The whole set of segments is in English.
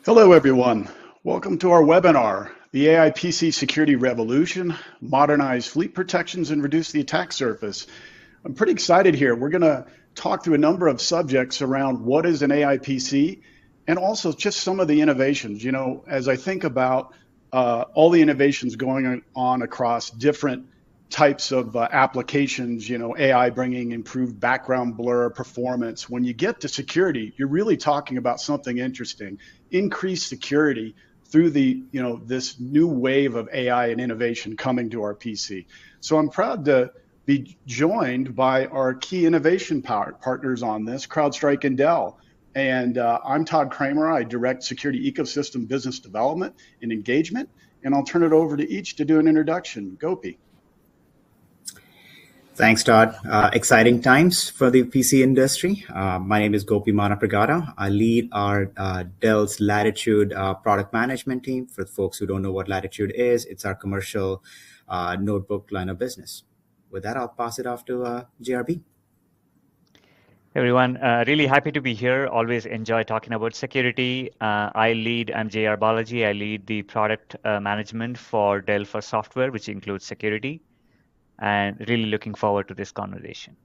Hello, everyone. Welcome to our webinar, the AI PC Security Revolution, Modernize Fleet Protections and Reduce the Attack Surface. I'm pretty excited here. We're going to talk through a number of subjects around what is an AI PC and also just some of the innovations. You know, as I think about all the innovations going on across different types of applications, you know, AI bringing improved background blur performance. When you get to security, you're really talking about something interesting, increased security through this new wave of AI and innovation coming to our PC. So I'm proud to be joined by our key innovation partners on this, CrowdStrike and Dell. And I'm Todd Kramer. I direct security ecosystem business development and engagement. And I'll turn it over to each to do an introduction. Gopi. Thanks, Todd. Exciting times for the PC industry. My name is Gopi Manapragada. I lead our Dell's Latitude product management team. For the folks who don't know what Latitude is, it's our commercial notebook line of business. With that, I'll pass it off to JRB. Hey everyone, really happy to be here. Always enjoy talking about security. I'm JR Balaji. I lead the product management for Dell for software, which includes security. And really looking forward to this conversation.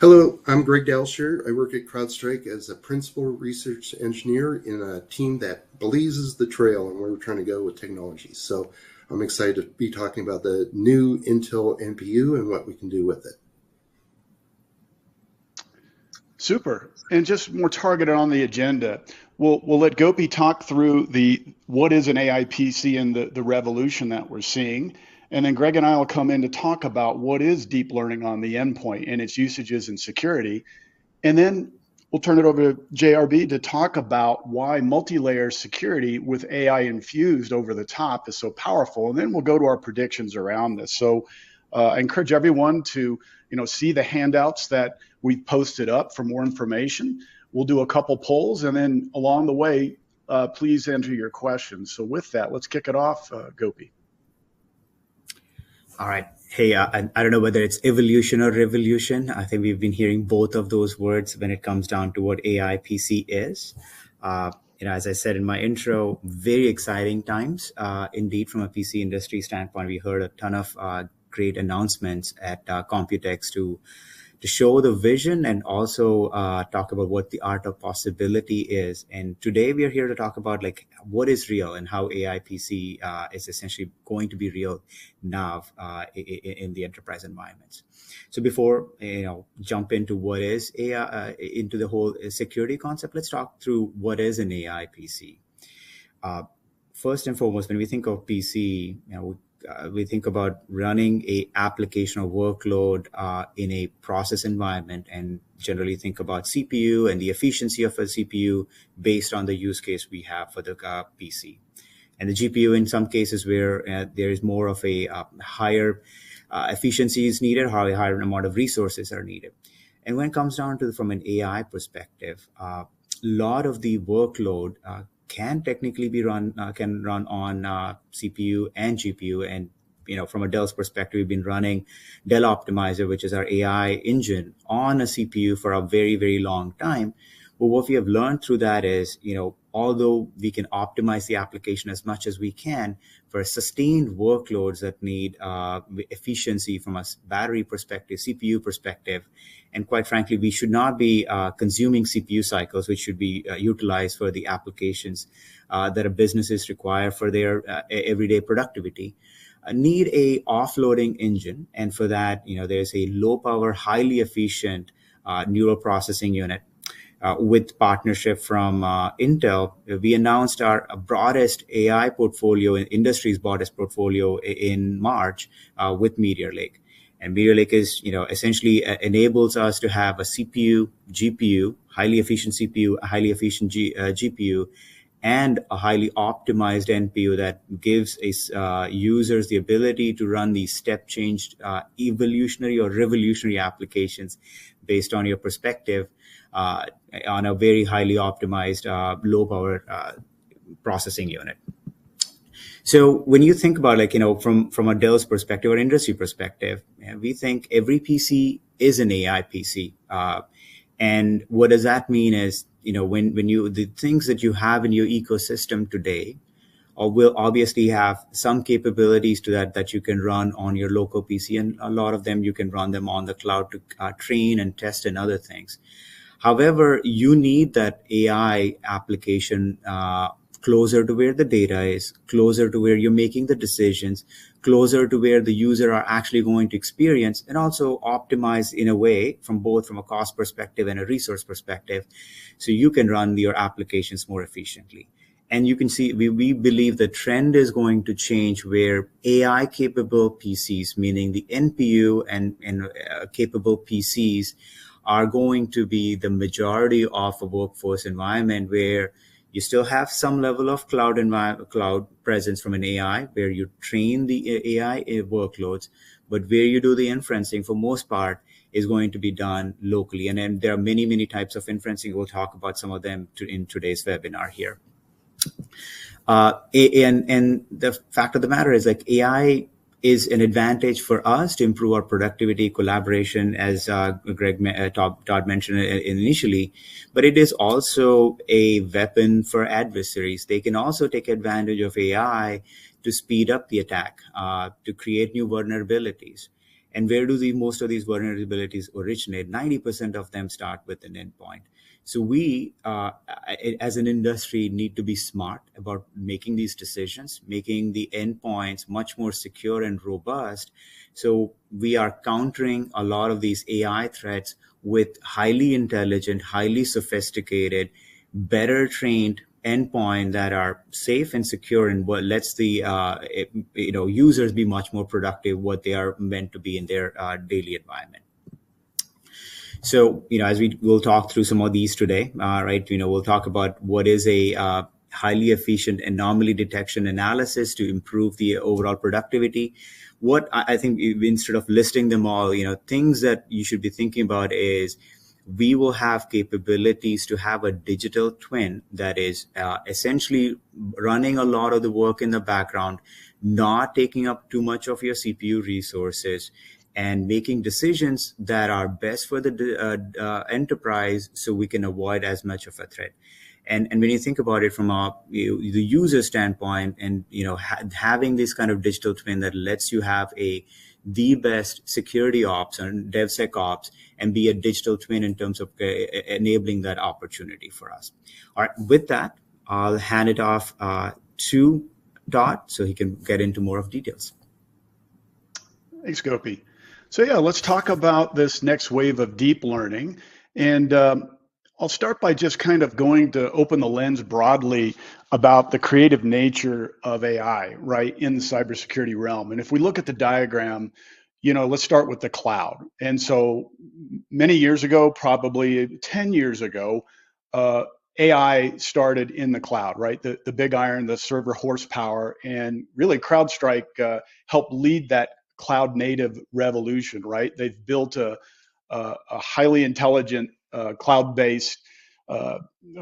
Hello, I'm Greg Dalsher. I work at CrowdStrike as a principal research engineer in a team that blazes the trail and where we're trying to go with technology. So I'm excited to be talking about the new Intel NPU and what we can do with it. Super. And just more targeted on the agenda, we'll let Gopi talk through what is an AI PC and the revolution that we're seeing. And then Greg and I will come in to talk about what is deep learning on the endpoint and its usages in security. And then we'll turn it over to JRB to talk about why multi-layer security with AI infused over the top is so powerful. And then we'll go to our predictions around this. So I encourage everyone to see the handouts that we've posted up for more information. We'll do a couple polls, and then along the way, please enter your questions. So with that, let's kick it off, Gopi. All right. Hey, I don't know whether it's evolution or revolution. I think we've been hearing both of those words when it comes down to what AI PC is. As I said in my intro, very exciting times. Indeed, from a PC industry standpoint, we heard a ton of great announcements at Computex to show the vision and also talk about what the art of possibility is. And today we are here to talk about what is real and how AI PC is essentially going to be real now in the enterprise environments. So before jump into what is AI, into the whole security concept, let's talk through what is an AI PC. First and foremost, when we think of PC, we think about running a application or workload in a process environment, and generally think about CPU and the efficiency of a CPU based on the use case we have for the PC. And the GPU in some cases where there is more of a higher efficiency is needed, higher amount of resources are needed. And when it comes down to from an AI perspective, a lot of the workload can technically be run on CPU and GPU. And from a Dell's perspective, we've been running Dell Optimizer, which is our AI engine, on a CPU for a very, very long time. But what we have learned through that is, although we can optimize the application as much as we can for sustained workloads that need efficiency from a battery perspective, CPU perspective, and quite frankly, we should not be consuming CPU cycles, which should be utilized for the applications that our businesses require for their everyday productivity. Need a offloading engine, and for that, there's a low power, highly efficient neural processing unit. With partnership from Intel, we announced our broadest AI portfolio, in industry's broadest portfolio in March with Meteor Lake. And Meteor Lake is, essentially enables us to have a CPU, GPU, highly efficient CPU, a highly efficient GPU, and a highly optimized NPU that gives users the ability to run these step-changed evolutionary or revolutionary applications based on your perspective on a very highly optimized low-power processing unit. So when you think about from a Dell's perspective or industry perspective, we think every PC is an AI PC. And what does that mean is, when you, the things that you have in your ecosystem today, or will obviously have some capabilities to that you can run on your local PC, and a lot of them you can run them on the cloud to train and test and other things. However, you need that AI application closer to where the data is, closer to where you're making the decisions, closer to where the user are actually going to experience, and also optimize in a way from a cost perspective and a resource perspective, so you can run your applications more efficiently. And you can see, we believe the trend is going to change where AI capable PCs, meaning the NPU and capable PCs, are going to be the majority of a workforce environment, where you still have some level of cloud presence from an AI, where you train the AI workloads, but where you do the inferencing for most part is going to be done locally. And then there are many, many types of inferencing. We'll talk about some of them in today's webinar here. And the fact of the matter is, like, AI is an advantage for us to improve our productivity, collaboration, as Todd mentioned initially, but it is also a weapon for adversaries. They can also take advantage of AI to speed up the attack, to create new vulnerabilities. And where do most of these vulnerabilities originate? 90% of them start with an endpoint. So we, as an industry, need to be smart about making these decisions, making the endpoints much more secure and robust. So we are countering a lot of these AI threats with highly intelligent, highly sophisticated, better trained endpoint that are safe and secure, and what lets the users be much more productive, what they are meant to be in their daily environment. So, as we'll talk through some of these today, right? We'll talk about what is a highly efficient anomaly detection analysis to improve the overall productivity. What I think, instead of listing them all, things that you should be thinking about is, we will have capabilities to have a digital twin that is essentially running a lot of the work in the background, not taking up too much of your CPU resources, and making decisions that are best for the enterprise, so we can avoid as much of a threat. And when you think about it from the user standpoint, and having this kind of digital twin that lets you have the best security ops and DevSecOps, and be a digital twin in terms of enabling that opportunity for us. All right, with that, I'll hand it off to Todd so he can get into more of details. Thanks, Gopi. So yeah, let's talk about this next wave of deep learning. And I'll start by just kind of going to open the lens broadly about the creative nature of AI, right, in the cybersecurity realm. And if we look at the diagram, let's start with the cloud. And so many years ago, probably 10 years ago, AI started in the cloud, right? The big iron, the server horsepower, and really CrowdStrike helped lead that cloud native revolution, right? They've built a highly intelligent cloud-based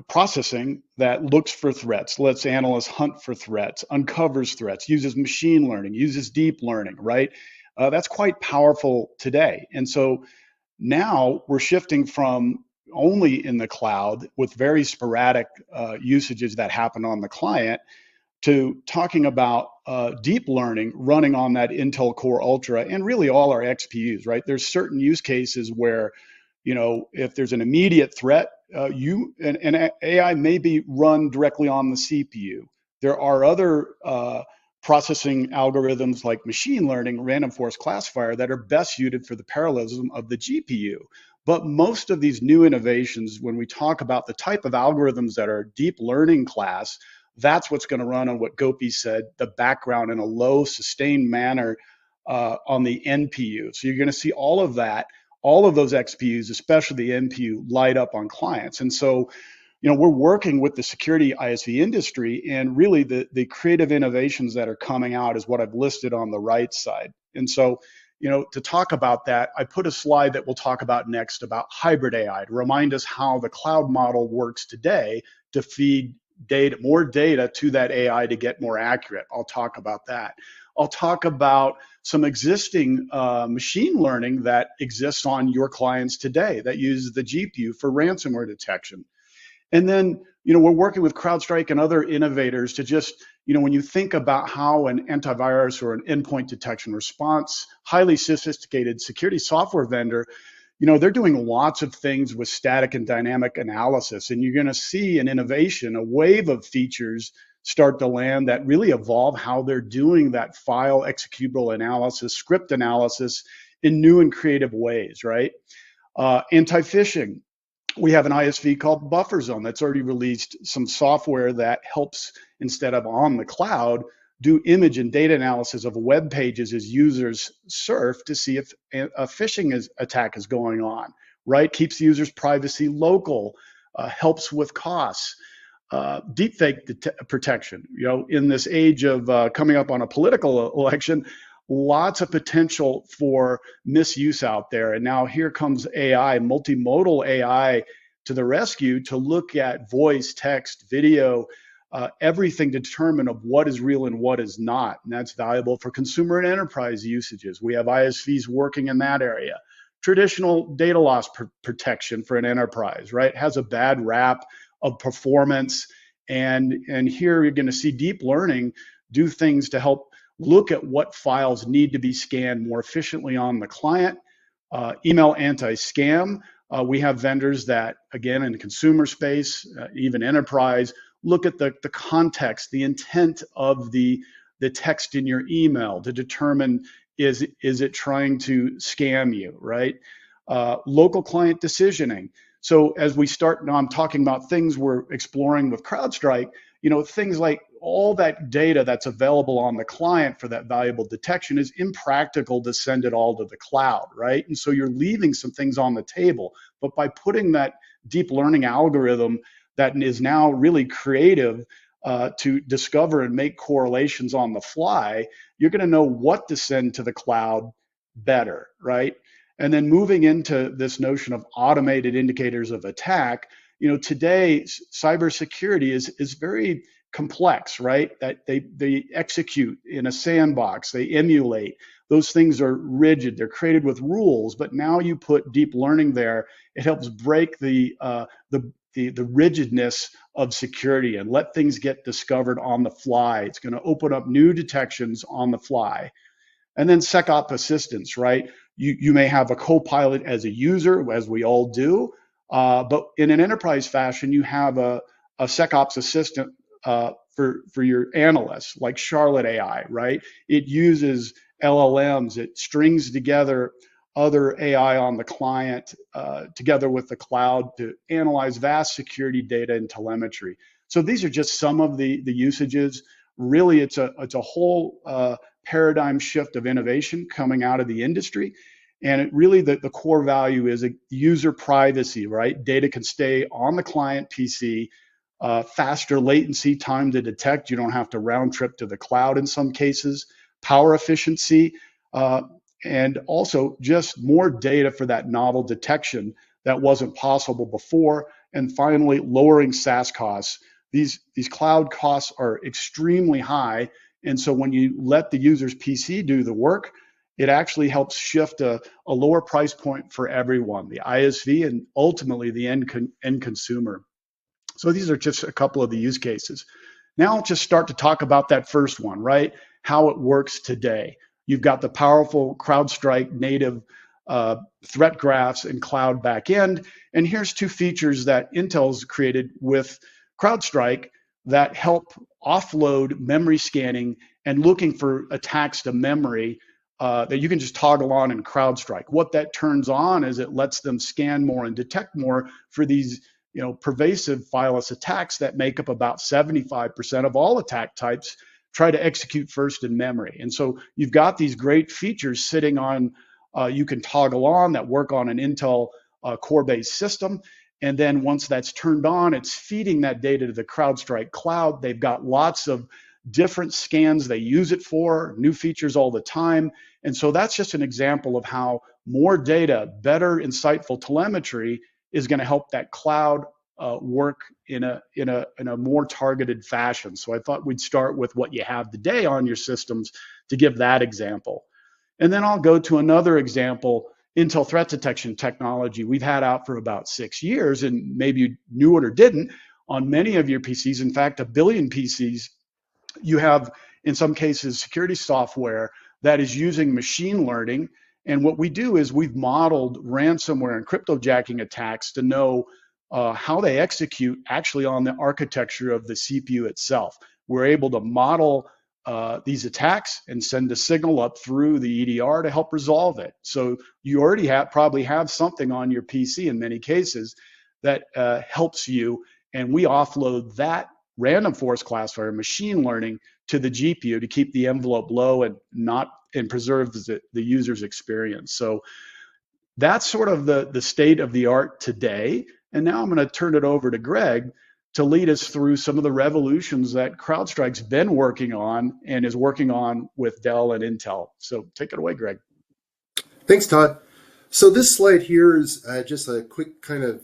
processing that looks for threats, lets analysts hunt for threats, uncovers threats, uses machine learning, uses deep learning, right? That's quite powerful today. And so now we're shifting from only in the cloud with very sporadic usages that happen on the client, to talking about deep learning running on that Intel Core Ultra and really all our XPUs, right? There's certain use cases where, if there's an immediate threat, an AI may be run directly on the CPU. There are other processing algorithms like machine learning, random forest classifier, that are best suited for the parallelism of the GPU. But most of these new innovations, when we talk about the type of algorithms that are deep learning class, that's what's going to run on what Gopi said, the background in a low sustained manner on the NPU. So you're going to see all of that, all of those XPUs, especially the NPU, light up on clients. And so, we're working with the security ISV industry, and really the creative innovations that are coming out is what I've listed on the right side. And so, to talk about that, I put a slide that we'll talk about next about hybrid AI to remind us how the cloud model works today to feed data, more data to that AI to get more accurate. I'll talk about that. I'll talk about some existing machine learning that exists on your clients today that uses the GPU for ransomware detection. And then, we're working with CrowdStrike and other innovators to just, when you think about how an antivirus or an endpoint detection response, highly sophisticated security software vendor, they're doing lots of things with static and dynamic analysis. And you're going to see an innovation, a wave of features start to land that really evolve how they're doing that file executable analysis, script analysis in new and creative ways, right? Anti-phishing. We have an ISV called Bufferzone that's already released some software that helps, instead of on the cloud, do image and data analysis of web pages as users surf to see if a phishing attack is going on, right? Keeps users' privacy local, helps with costs. Deepfake protection. In this age of coming up on a political election, lots of potential for misuse out there. And now here comes AI, multimodal AI to the rescue to look at voice, text, video, everything to determine of what is real and what is not. And that's valuable for consumer and enterprise usages. We have ISVs working in that area. Traditional data loss protection for an enterprise, right? Has a bad rap of performance. And here you're going to see deep learning do things to help look at what files need to be scanned more efficiently on the client. Email anti-scam. We have vendors that, again, in the consumer space, even enterprise, look at the context, the intent of the text in your email to determine is it trying to scam you, right? Local client decisioning. So as we start, now I'm talking about things we're exploring with CrowdStrike, things like all that data that's available on the client for that valuable detection is impractical to send it all to the cloud, right? And so you're leaving some things on the table. But by putting that deep learning algorithm that is now really creative to discover and make correlations on the fly, you're going to know what to send to the cloud better, right? And then moving into this notion of automated indicators of attack, today cybersecurity is very complex, right? That they execute in a sandbox, they emulate. Those things are rigid, they're created with rules, but now you put deep learning there, it helps break the rigidness of security and let things get discovered on the fly. It's going to open up new detections on the fly. And then SecOps assistance, right? You may have a co-pilot as a user, as we all do, but in an enterprise fashion, you have a SecOps assistant for your analysts, like Charlotte AI, right? It uses LLMs, it strings together other AI on the client together with the cloud to analyze vast security data and telemetry. So these are just some of the usages. Really, it's a whole paradigm shift of innovation coming out of the industry. And it really, the core value is a user privacy, right? Data can stay on the client PC, faster latency time to detect. You don't have to round trip to the cloud in some cases, power efficiency, and also just more data for that novel detection that wasn't possible before. And finally, lowering SaaS costs. These cloud costs are extremely high. And so when you let the user's PC do the work, it actually helps shift a lower price point for everyone, the ISV and ultimately the end consumer. So these are just a couple of the use cases. Now I'll just start to talk about that first one, right? How it works today. You've got the powerful CrowdStrike native threat graphs and cloud backend. And here's two features that Intel's created with CrowdStrike that help offload memory scanning and looking for attacks to memory that you can just toggle on in CrowdStrike. What that turns on is it lets them scan more and detect more for these pervasive fileless attacks that make up about 75% of all attack types, try to execute first in memory. And so you've got these great features sitting on, you can toggle on that work on an Intel core-based system. And then once that's turned on, it's feeding that data to the CrowdStrike cloud. They've got lots of different scans they use it for, new features all the time. And so that's just an example of how more data, better insightful telemetry is going to help that cloud work in a more targeted fashion. So I thought we'd start with what you have today on your systems to give that example. And then I'll go to another example, Intel threat detection technology we've had out for about 6 years, and maybe you knew it or didn't. On many of your PCs, in fact, 1 billion PCs, you have, in some cases, security software that is using machine learning. And what we do is we've modeled ransomware and cryptojacking attacks to know how they execute actually on the architecture of the CPU itself. We're able to model these attacks and send a signal up through the EDR to help resolve it. So you already probably have something on your PC in many cases that helps you, and we offload that random forest classifier machine learning to the GPU to keep the envelope low and preserve the user's experience. So that's sort of the state of the art today. And now I'm going to turn it over to Greg to lead us through some of the revolutions that CrowdStrike's been working on and is working on with Dell and Intel. So take it away, Greg. Thanks, Todd. So this slide here is just a quick kind of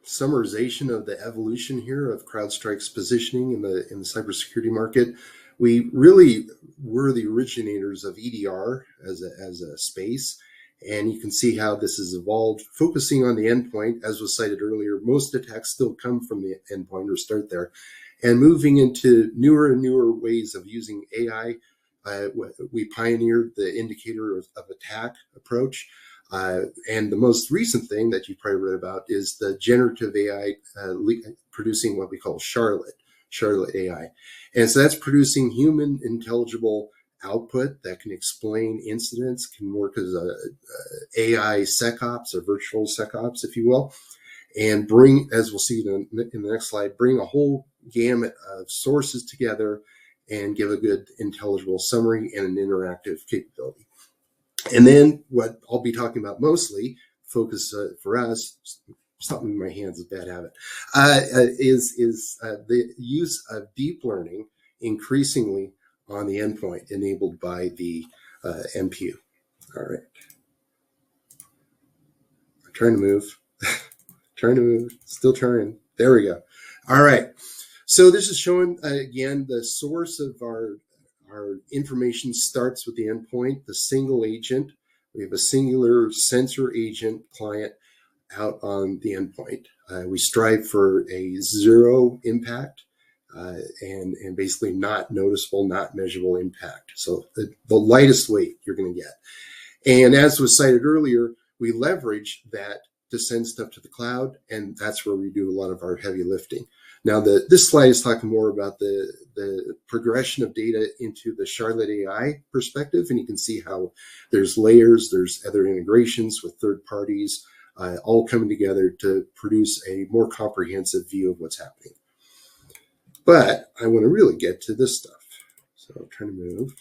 summarization of the evolution here of CrowdStrike's positioning in the cybersecurity market. We really were the originators of EDR as a space, and you can see how this has evolved, focusing on the endpoint. As was cited earlier, most attacks still come from the endpoint or start there, and moving into newer and newer ways of using AI. We pioneered the indicator of attack approach. And the most recent thing that you probably read about is the generative AI producing what we call Charlotte AI. And so that's producing human intelligible output that can explain incidents, can work as a AI SecOps or virtual SecOps, if you will, and bring, as we'll see in the next slide, bring a whole gamut of sources together and give a good intelligible summary and an interactive capability. And then what I'll be talking about mostly, focus for us, something in my hands is a bad habit, is the use of deep learning increasingly on the endpoint enabled by the NPU. All right. I'm trying to move, still trying. There we go. All right. So this is showing, again, the source of our information starts with the endpoint, the single agent. We have a singular sensor agent client out on the endpoint. We strive for a zero impact and basically not noticeable, not measurable impact. So the lightest weight you're going to get. And as was cited earlier, we leverage that to send stuff to the cloud, and that's where we do a lot of our heavy lifting. Now, this slide is talking more about the progression of data into the Charlotte AI perspective, and you can see how there's layers, there's other integrations with third parties, all coming together to produce a more comprehensive view of what's happening. But I want to really get to this stuff. So I'm trying to move.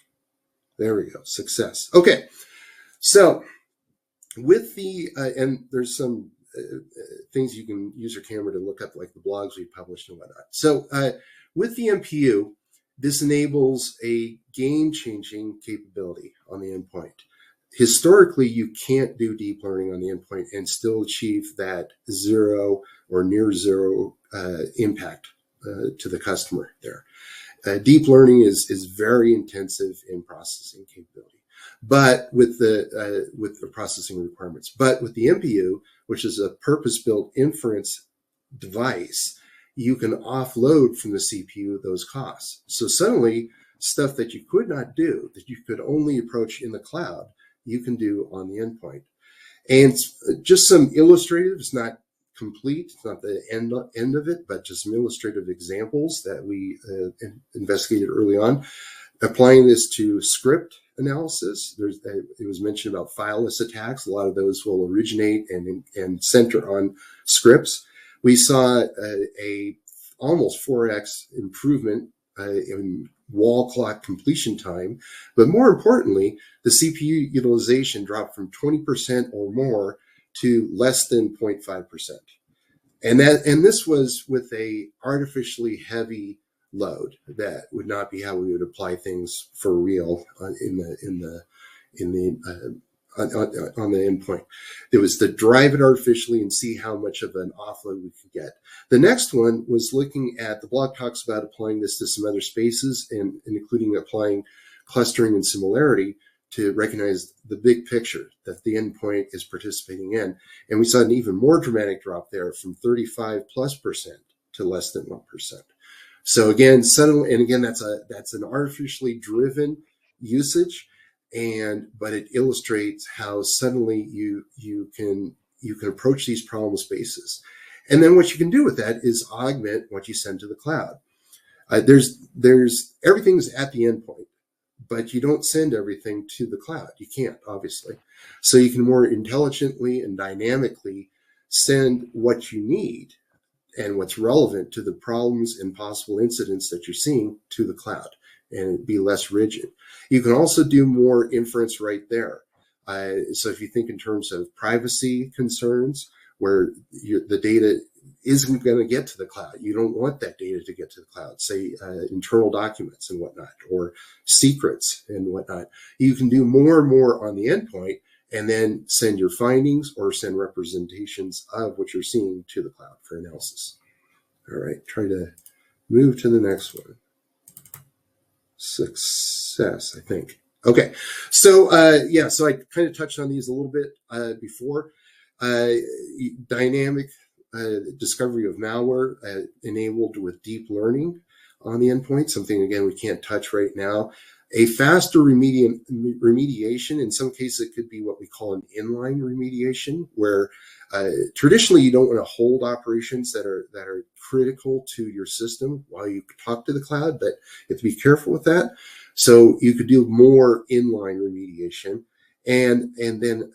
There we go, success. Okay, so with the, and there's some things you can use your camera to look up, like the blogs we published and whatnot. So with the NPU, this enables a game-changing capability on the endpoint. Historically, you can't do deep learning on the endpoint and still achieve that zero or near zero impact to the customer there. Deep learning is very intensive in processing capability, but with the processing requirements. But with the NPU, which is a purpose-built inference device, you can offload from the CPU those costs. So suddenly, stuff that you could not do, that you could only approach in the cloud, you can do on the endpoint. And just some illustrative, it's not complete, it's not the end of it, but just some illustrative examples that we investigated early on. Applying this to script analysis, it was mentioned about fileless attacks. A lot of those will originate and center on scripts. We saw a almost 4x improvement in wall clock completion time, but more importantly, the CPU utilization dropped from 20% or more to less than 0.5%. And this was with a artificially heavy load. That would not be how we would apply things for real in the on the endpoint. It was to drive it artificially and see how much of an offload we could get. The next one was looking at, the blog talks about applying this to some other spaces and including applying clustering and similarity to recognize the big picture that the endpoint is participating in. And we saw an even more dramatic drop there from 35+% to less than 1%. So again, suddenly, and again, that's an artificially driven usage, but it illustrates how suddenly you can approach these problem spaces. And then what you can do with that is augment what you send to the cloud. There's everything's at the endpoint, but you don't send everything to the cloud. You can't, obviously. So you can more intelligently and dynamically send what you need and what's relevant to the problems and possible incidents that you're seeing to the cloud and be less rigid. You can also do more inference right there. So if you think in terms of privacy concerns, where the data isn't going to get to the cloud, you don't want that data to get to the cloud, say internal documents and whatnot, or secrets and whatnot. You can do more and more on the endpoint and then send your findings or send representations of what you're seeing to the cloud for analysis. All right, try to move to the next one. Success, I think. Okay, so so I kind of touched on these a little bit before. Dynamic discovery of malware enabled with deep learning on the endpoint, something, again, we can't touch right now. A faster remediation, in some cases it could be what we call an inline remediation, where traditionally you don't want to hold operations that are critical to your system while you talk to the cloud, but you have to be careful with that. So you could do more inline remediation, and then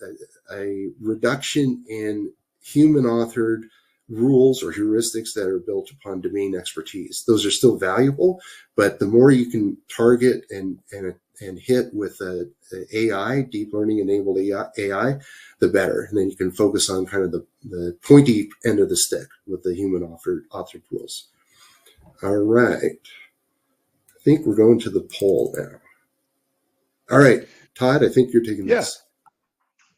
a reduction in human-authored rules or heuristics that are built upon domain expertise. Those are still valuable, but the more you can target and hit with AI, deep learning enabled AI, the better. And then you can focus on kind of the pointy end of the stick with the human authored rules. All right. I think we're going to the poll now. All right, Todd, I think you're taking this.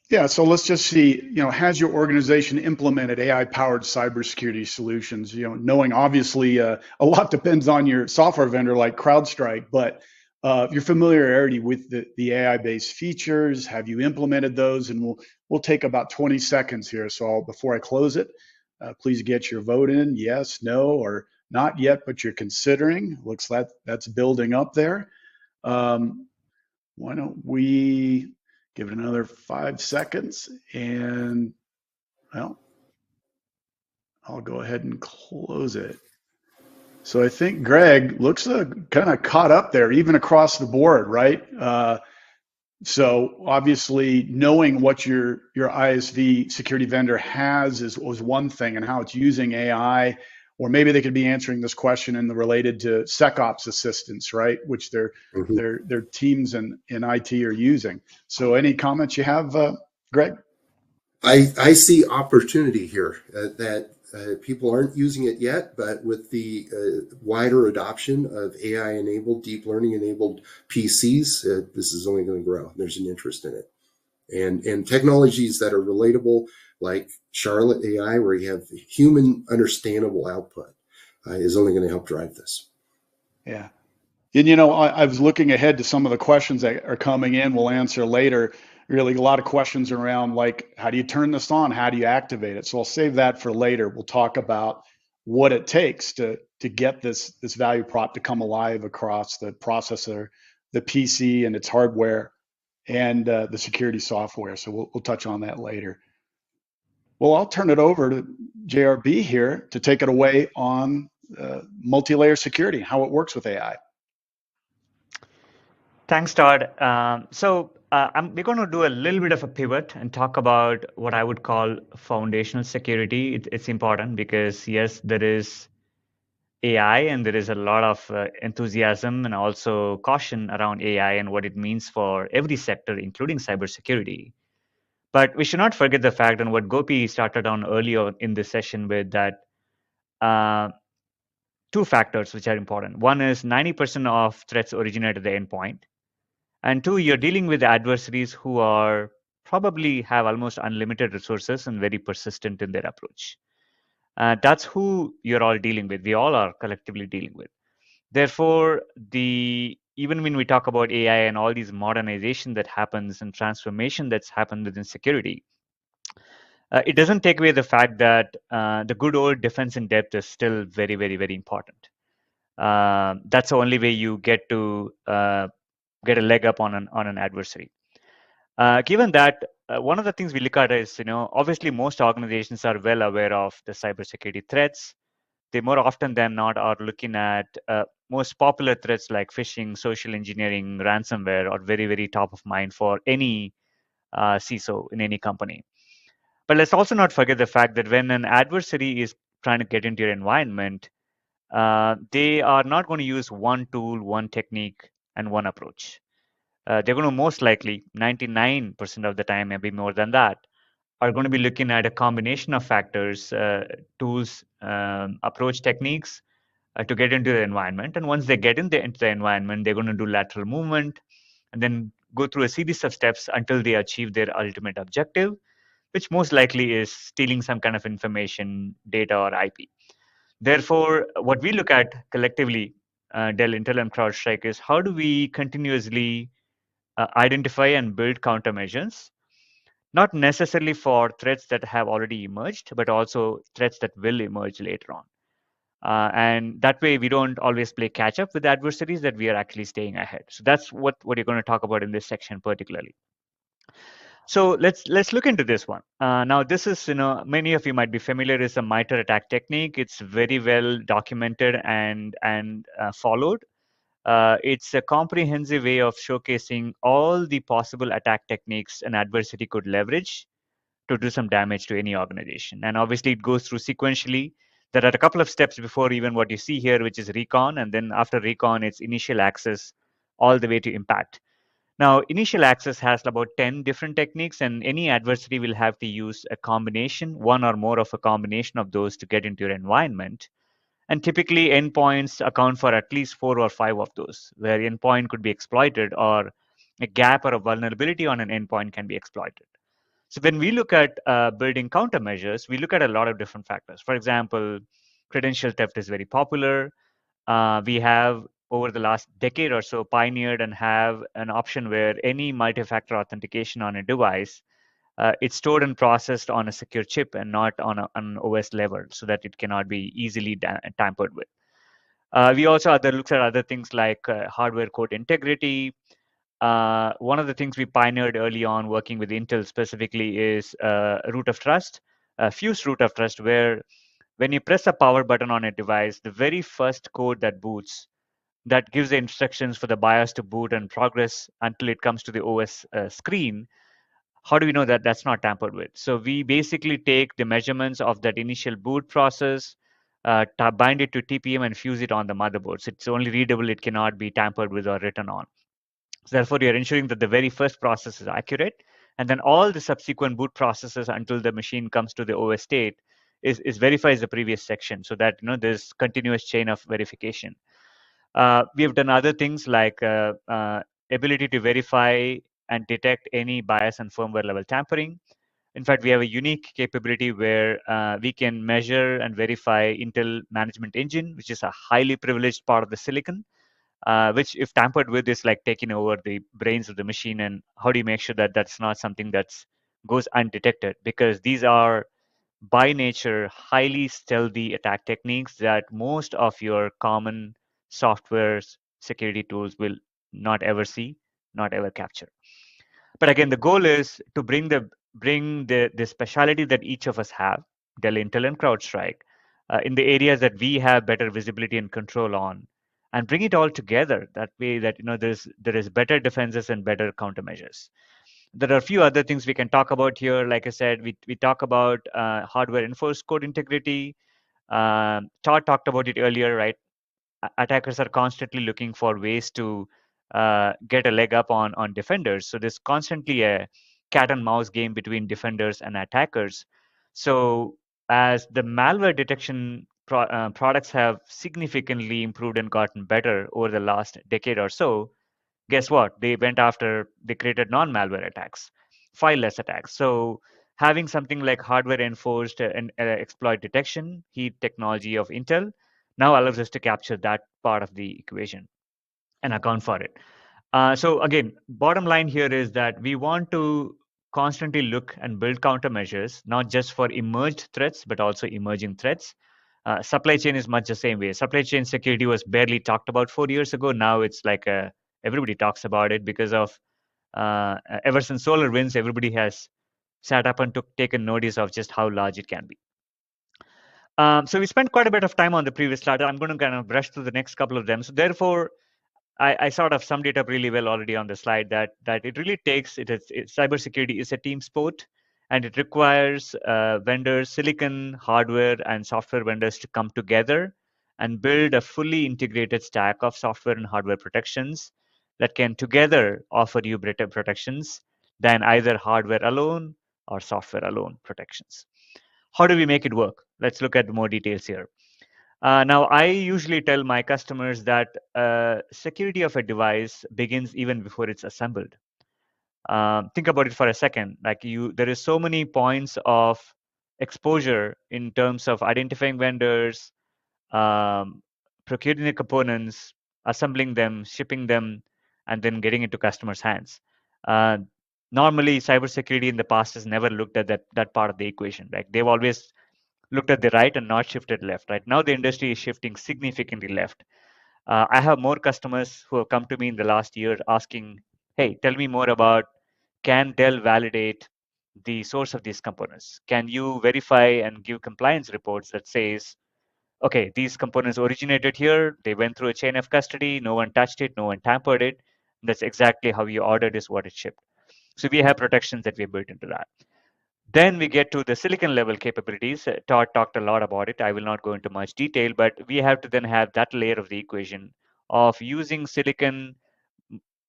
Yeah, so let's just see, has your organization implemented AI-powered cybersecurity solutions? Knowing obviously a lot depends on your software vendor like CrowdStrike, but your familiarity with the AI-based features, have you implemented those? And we'll take about 20 seconds here. So before I close it, please get your vote in, yes, no, or not yet, but you're considering. Looks like that's building up there. Why don't we give it another 5 seconds, and well, I'll go ahead and close it. So I think Greg looks kind of caught up there, even across the board, right? So obviously knowing what your ISV security vendor has was one thing, and how it's using AI, or maybe they could be answering this question in the related to SecOps assistance, right? Which their teams in IT are using. So any comments you have, Greg? I see opportunity here that people aren't using it yet, but with the wider adoption of AI-enabled, deep learning-enabled PCs, this is only going to grow. There's an interest in it. And technologies that are relatable, like Charlotte AI, where you have human understandable output, is only going to help drive this. Yeah. And, I was looking ahead to some of the questions that are coming in. We'll answer later. Really a lot of questions around, like, how do you turn this on? How do you activate it? So I'll save that for later. We'll talk about what it takes to get this value prop to come alive across the processor, the PC and its hardware, and the security software. So we'll touch on that later. Well, I'll turn it over to JRB here to take it away on multi-layer security, how it works with AI. Thanks, Todd. We're going to do a little bit of a pivot and talk about what I would call foundational security. It's important because, yes, there is AI and there is a lot of enthusiasm and also caution around AI and what it means for every sector, including cybersecurity. But we should not forget the fact, and what Gopi started on earlier in this session with, that two factors which are important. One is 90% of threats originate at the endpoint. And two, you're dealing with adversaries who are probably have almost unlimited resources and very persistent in their approach. That's who you're all dealing with. We all are collectively dealing with. Therefore, even when we talk about AI and all these modernization that happens and transformation that's happened within security, it doesn't take away the fact that the good old defense in depth is still very, very, very important. That's the only way you get to get a leg up on an adversary. Given that, one of the things we look at is, obviously most organizations are well aware of the cybersecurity threats. They more often than not are looking at most popular threats like phishing, social engineering, ransomware are very, very top of mind for any CISO in any company. But let's also not forget the fact that when an adversary is trying to get into your environment, they are not going to use one tool, one technique, and one approach. They're going to most likely, 99% of the time, maybe more than that, are going to be looking at a combination of factors, tools, approach techniques to get into the environment. And once they get into the environment, they're going to do lateral movement and then go through a series of steps until they achieve their ultimate objective, which most likely is stealing some kind of information, data, or IP. Therefore, what we look at collectively, Dell, Intel, and CrowdStrike, is how do we continuously identify and build countermeasures, not necessarily for threats that have already emerged, but also threats that will emerge later on. And that way, we don't always play catch up with adversaries, that we are actually staying ahead. So that's what you're going to talk about in this section particularly. So let's look into this one. Now, this is, many of you might be familiar, is a MITRE attack technique. It's very well documented and followed. It's a comprehensive way of showcasing all the possible attack techniques an adversary could leverage to do some damage to any organization. And obviously, it goes through sequentially. There are a couple of steps before even what you see here, which is recon. And then after recon, it's initial access all the way to impact. Now, initial access has about 10 different techniques, and any adversary will have to use a combination, one or more of a combination of those to get into your environment. And typically, endpoints account for at least 4 or 5 of those, where endpoint could be exploited or a gap or a vulnerability on an endpoint can be exploited. So when we look at building countermeasures, we look at a lot of different factors. For example, credential theft is very popular. We have, over the last decade or so, pioneered and have an option where any multi-factor authentication on a device, it's stored and processed on a secure chip and not on an OS level, so that it cannot be easily tampered with. We also looked at other things like hardware code integrity. One of the things we pioneered early on working with Intel specifically is root of trust, fused root of trust, where when you press a power button on a device, the very first code that boots, that gives the instructions for the BIOS to boot and progress until it comes to the OS screen, how do we know that that's not tampered with? So we basically take the measurements of that initial boot process, bind it to TPM and fuse it on the motherboard. So it's only readable, it cannot be tampered with or written on. So therefore, you're ensuring that the very first process is accurate, and then all the subsequent boot processes until the machine comes to the OS state is verifies the previous section, so that there's continuous chain of verification. We have done other things like ability to verify and detect any BIOS and firmware level tampering. In fact, we have a unique capability where we can measure and verify Intel Management Engine, which is a highly privileged part of the silicon, which if tampered with is like taking over the brains of the machine. And how do you make sure that that's not something that goes undetected? Because these are by nature highly stealthy attack techniques that most of your common software security tools will not ever see, not ever capture. But again, the goal is to bring the speciality that each of us have, Dell, Intel, and CrowdStrike, in the areas that we have better visibility and control on, and bring it all together. That way, that there is better defenses and better countermeasures. There are a few other things we can talk about here. Like I said, we talk about hardware enforced code integrity. Todd talked about it earlier, right? Attackers are constantly looking for ways to get a leg up on defenders. So there's constantly a cat and mouse game between defenders and attackers. So as the malware detection products have significantly improved and gotten better over the last decade or so, guess what? They created non-malware attacks. fileless attacks. So having something like hardware enforced and exploit detection, heat technology of Intel, now allows us to capture that part of the equation and account for it. So again, bottom line here is that we want to constantly look and build countermeasures, not just for emerged threats, but also emerging threats. Supply chain is much the same way. Supply chain security was barely talked about 4 years ago. Now it's like everybody talks about it because of ever since SolarWinds, everybody has sat up and taken notice of just how large it can be. So we spent quite a bit of time on the previous slide. I'm going to kind of brush through the next couple of them. So therefore, I sort of summed it up really well already on the slide that it really takes cybersecurity is a team sport, and it requires vendors, silicon, hardware, and software vendors to come together and build a fully integrated stack of software and hardware protections that can together offer you better protections than either hardware alone or software alone protections. How do we make it work? Let's look at more details here. Now, I usually tell my customers that security of a device begins even before it's assembled. Think about it for a second. Like there is so many points of exposure in terms of identifying vendors, procuring the components, assembling them, shipping them, and then getting into customers' hands. Normally, cybersecurity in the past has never looked at that part of the equation. Like they've always looked at the right and not shifted left. Right now, the industry is shifting significantly left. I have more customers who have come to me in the last year asking, "Hey, tell me more about can Dell validate the source of these components? Can you verify and give compliance reports that says, okay, these components originated here, they went through a chain of custody, no one touched it, no one tampered it. That's exactly how you ordered is what it shipped." So we have protections that we built into that. Then we get to the silicon level capabilities. Todd talked a lot about it. I will not go into much detail, but we have to then have that layer of the equation of using silicon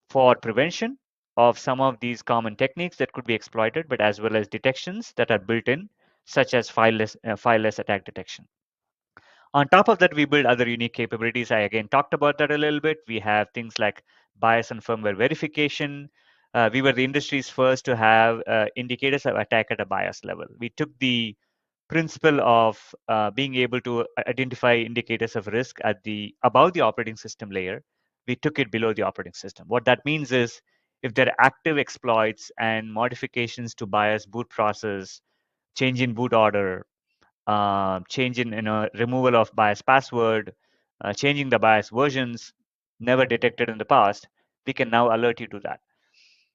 for prevention of some of these common techniques that could be exploited, but as well as detections that are built in, such as fileless attack detection. On top of that, we build other unique capabilities. I again talked about that a little bit. We have things like BIOS and firmware verification. We were the industry's first to have indicators of attack at a BIOS level. We took the principle of being able to identify indicators of risk at above the operating system layer. We took it below the operating system. What that means is if there are active exploits and modifications to BIOS boot process, change in boot order, change in removal of BIOS password, changing the BIOS versions never detected in the past, we can now alert you to that.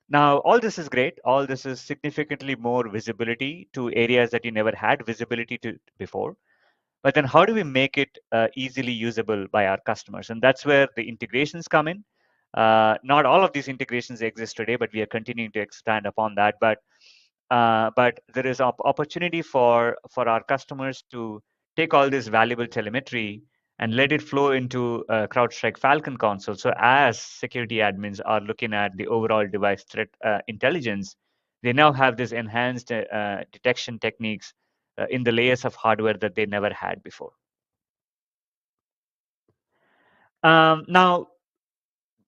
Now, all this is great. All this is significantly more visibility to areas that you never had visibility to before. But then how do we make it easily usable by our customers? And that's where the integrations come in. Not all of these integrations exist today, but we are continuing to expand upon that. But there is opportunity for our customers to take all this valuable telemetry and let it flow into CrowdStrike Falcon console. So as security admins are looking at the overall device threat intelligence, they now have this enhanced detection techniques in the layers of hardware that they never had before. Now,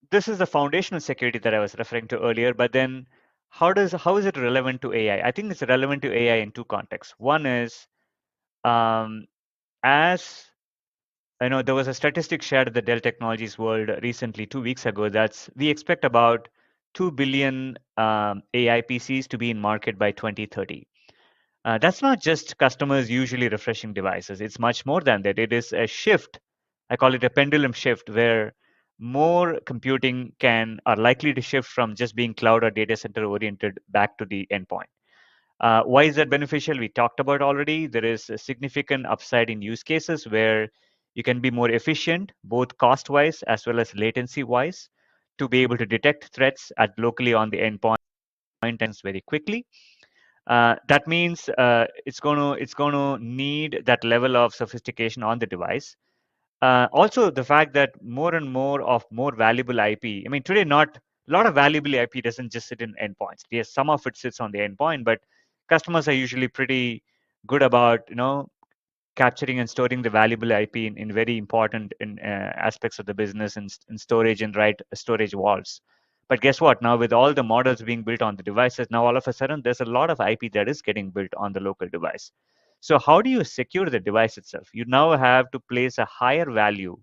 this is the foundational security that I was referring to earlier, but then how is it relevant to AI? I think it's relevant to AI in two contexts. One is, as I know, there was a statistic shared at the Dell Technologies World recently, 2 weeks ago, that's we expect about 2 billion AI PCs to be in market by 2030. That's not just customers usually refreshing devices. It's much more than that. It is a shift. I call it a pendulum shift where more computing are likely to shift from just being cloud or data center oriented back to the endpoint. Why is that beneficial? We talked about already. There is a significant upside in use cases where you can be more efficient, both cost wise as well as latency wise, to be able to detect threats at locally on the endpoint very quickly. That means it's going to need that level of sophistication on the device. Also, the fact that more and more of more valuable IP. I mean, today not a lot of valuable IP doesn't just sit in endpoints. Yes, some of it sits on the endpoint, but customers are usually pretty good about capturing and storing the valuable IP in very important aspects of the business and storage and right storage vaults. But guess what? Now with all the models being built on the devices, now all of a sudden there's a lot of IP that is getting built on the local device. So how do you secure the device itself? You now have to place a higher value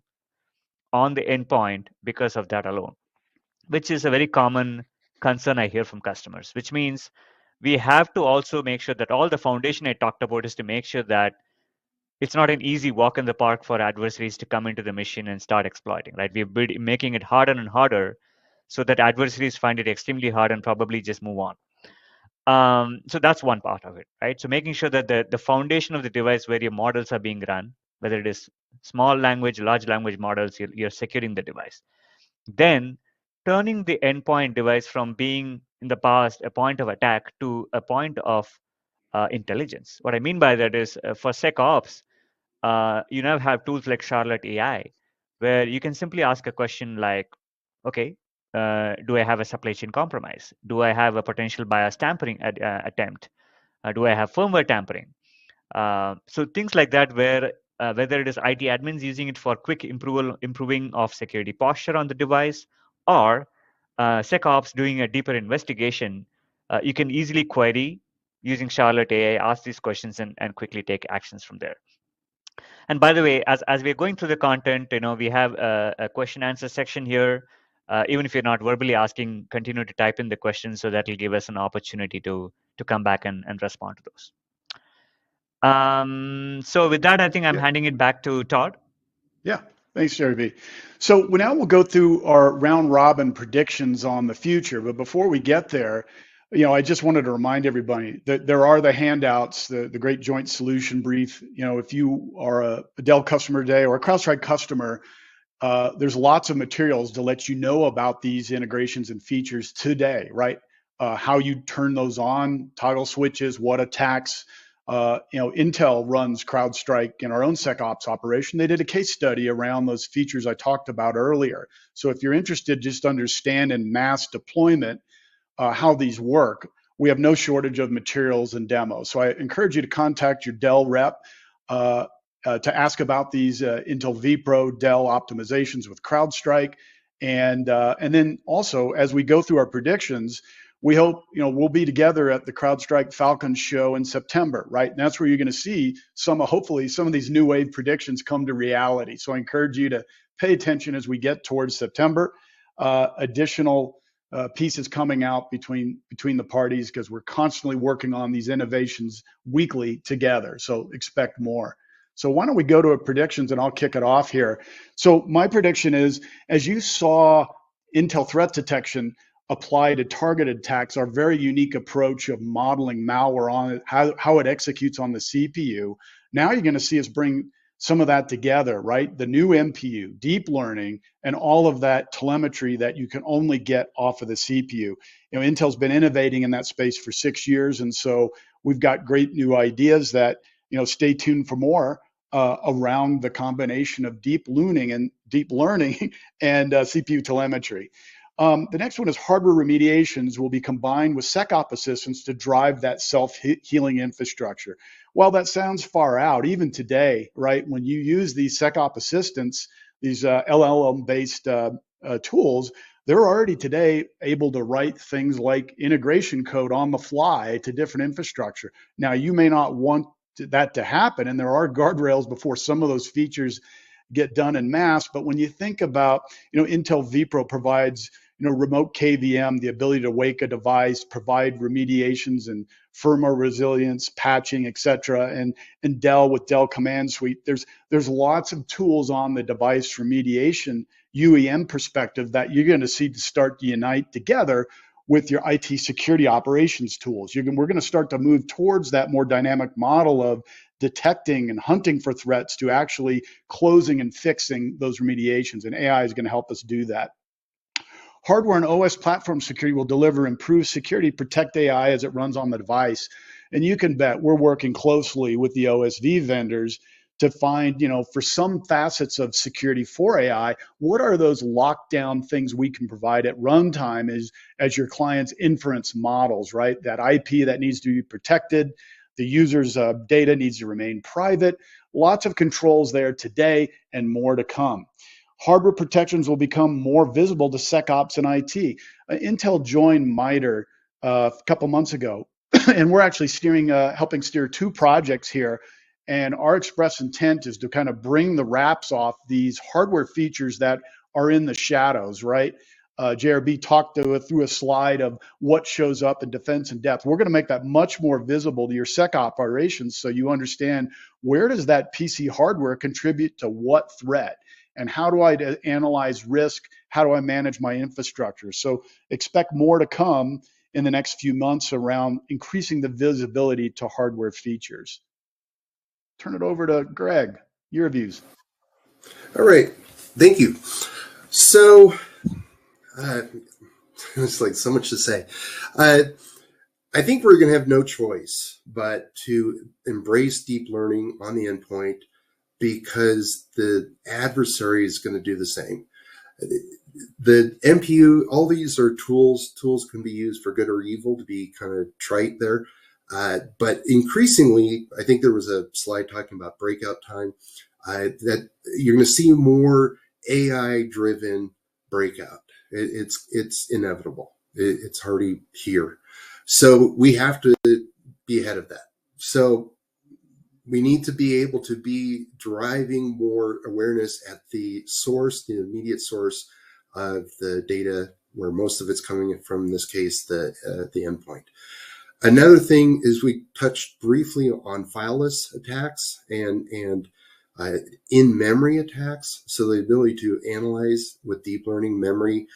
on the endpoint because of that alone, which is a very common concern I hear from customers, which means we have to also make sure that all the foundation I talked about is to make sure that it's not an easy walk in the park for adversaries to come into the machine and start exploiting, right? We're making it harder and harder so that adversaries find it extremely hard and probably just move on. So that's one part of it, right? So making sure that the foundation of the device where your models are being run, whether it is small language, large language models, you're securing the device. Then turning the endpoint device from being in the past a point of attack to a point of intelligence. What I mean by that is for SecOps, you now have tools like Charlotte AI, where you can simply ask a question like, okay, do I have a supply chain compromise? Do I have a potential bias tampering attempt? Do I have firmware tampering? So things like that, where whether it is IT admins using it for quick improving of security posture on the device, or SecOps doing a deeper investigation, you can easily query using Charlotte AI, ask these questions, and quickly take actions from there. And by the way, as we're going through the content, we have a question answer section here. Even if you're not verbally asking, continue to type in the questions, so that will give us an opportunity to come back and respond to those. So with that, I think I'm handing it back to Todd. Yeah, thanks, Jerry B. So now we'll go through our round robin predictions on the future. But before we get there, I just wanted to remind everybody that there are the handouts, the great joint solution brief. If you are a Dell customer today or a CrowdStrike customer, there's lots of materials to let you know about these integrations and features today, right? How you turn those on, toggle switches, what attacks. Intel runs CrowdStrike in our own SecOps operation. They did a case study around those features I talked about earlier. So if you're interested, just understand in mass deployment how these work, we have no shortage of materials and demos. So I encourage you to contact your Dell rep to ask about these Intel vPro Dell optimizations with CrowdStrike. And then also, as we go through our predictions, we hope we'll be together at the CrowdStrike Falcon show in September, right? And that's where you're going to see hopefully some of these new wave predictions come to reality. So I encourage you to pay attention as we get towards September. Additional pieces coming out between the parties, because we're constantly working on these innovations weekly together. So expect more. So why don't we go to predictions, and I'll kick it off here. So my prediction is, as you saw Intel threat detection apply to targeted attacks, our very unique approach of modeling malware on it, how it executes on the CPU. Now you're going to see us bring some of that together, right? The new MPU, deep learning, and all of that telemetry that you can only get off of the CPU. Intel's been innovating in that space for 6 years, and so we've got great new ideas that, stay tuned for more around the combination of deep learning and CPU telemetry. The next one is hardware remediations will be combined with SecOps assistance to drive that self-healing infrastructure. While that sounds far out, even today, right, when you use these SecOps assistants, these LLM-based tools, they're already today able to write things like integration code on the fly to different infrastructure. Now, you may not want that to happen, and there are guardrails before some of those features get done en masse. But when you think about, Intel vPro provides, remote KVM, the ability to wake a device, provide remediations and firmware resilience, patching, et cetera, and Dell with Dell Command Suite. There's lots of tools on the device remediation UEM perspective that you're going to see to start to unite together with your IT security operations tools. We're going to start to move towards that more dynamic model of detecting and hunting for threats to actually closing and fixing those remediations, and AI is going to help us do that. Hardware and OS platform security will deliver improved security, protect AI as it runs on the device. And you can bet we're working closely with the OSV vendors to find, for some facets of security for AI, what are those lockdown things we can provide at runtime as your client's inference models, right? That IP that needs to be protected, the user's data needs to remain private. Lots of controls there today and more to come. hardware protections will become more visible to SecOps and IT. Intel joined MITRE a couple months ago, and we're actually helping steer 2 projects here. And our express intent is to kind of bring the wraps off these hardware features that are in the shadows, right? JRB talked through a slide of what shows up in defense in depth. We're going to make that much more visible to your SEC operations so you understand where does that PC hardware contribute to what threat, and how do I analyze risk? How do I manage my infrastructure? So expect more to come in the next few months around increasing the visibility to hardware features. Turn it over to Greg. Your views. All right. Thank you. So, it's like so much to say. I think we're going to have no choice but to embrace deep learning on the endpoint, because the adversary is going to do the same. The NPU, all these are tools. Tools can be used for good or evil, to be kind of trite there. But increasingly, I think there was a slide talking about breakout time, that you're going to see more AI-driven breakout. It's inevitable. It's already here. So we have to be ahead of that. So we need to be able to be driving more awareness at the source, the immediate source of the data, where most of it's coming from, in this case, the endpoint. Another thing is, we touched briefly on fileless attacks and in-memory attacks. So the ability to analyze with deep learning memory